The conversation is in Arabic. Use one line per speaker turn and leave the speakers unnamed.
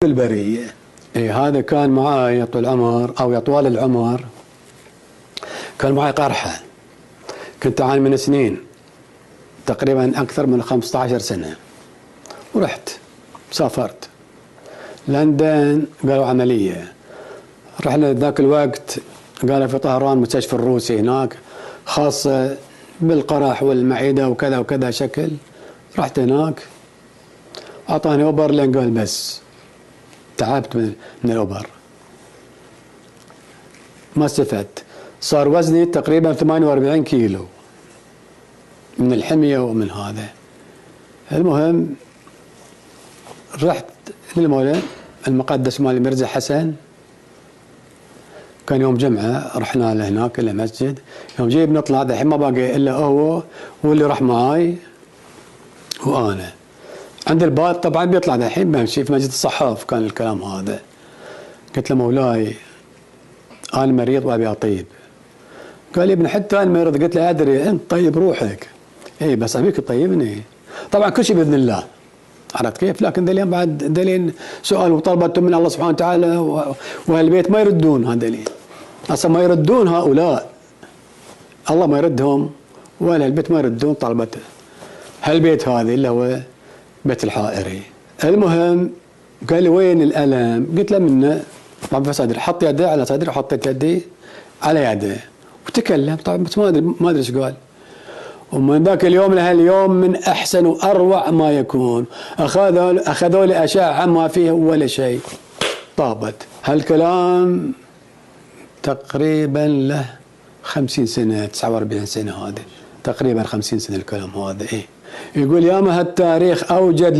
البرية. هذا كان معاي طول العمر او يا طوال العمر كان معاي قرحة. كنت اعاني من سنين تقريبا اكثر من 15 سنة، ورحت سافرت لندن، قالوا عملية. رحنا ذاك الوقت قالوا في طهران مستشفى الروسي هناك خاصة بالقرح والمعدة وكذا وكذا شكل. رحت هناك اعطاني اوبر لين قال بس تعبت من الأوبر، ما استفدت. صار وزني تقريبا 48 كيلو من الحمية ومن هذا. المهم رحت للمولى المقدس مال المرزا حسن، كان يوم جمعة، رحنا لهناك إلى مسجد. يوم جاي بنطلع الحين ما باقي إلا هو واللي راح معاي وأنا. عند الباب طبعا بيطلع الحين بمشي في مسجد الصحاف، كان الكلام هذا. قلت له مولاي انا مريض وابي اطيب. قال لي ابن حتى انا مريض. قلت له ادري انت طيب روحك، اي بس ابيك تطيبني. طبعا كل شيء باذن الله، عرفت كيف؟ لكن دليل بعد دليل سؤال وطلبتم من الله سبحانه وتعالى والبيت ما يردون. هذول اصلا ما يردون، هؤلاء الله ما يردهم ولا البيت ما يردون طلبته. هالبيت هذا اللي هو بيت الحائري. المهم قال لي وين الألم؟ قلت له منه طبعا في صدري. حط يده على صدري وحطيت يدي على يده وتكلم. طبعا بس ما ادري ايش قال. ومن ذاك اليوم لهاليوم من احسن واروع ما يكون. اخذوا لي اشعه ما فيه ولا شيء، طابت. هالكلام تقريبا له 50 سنه 49 سنه، هذا تقريبا 50 سنه الكلام هذا. يقول ياما هالتاريخ اوجد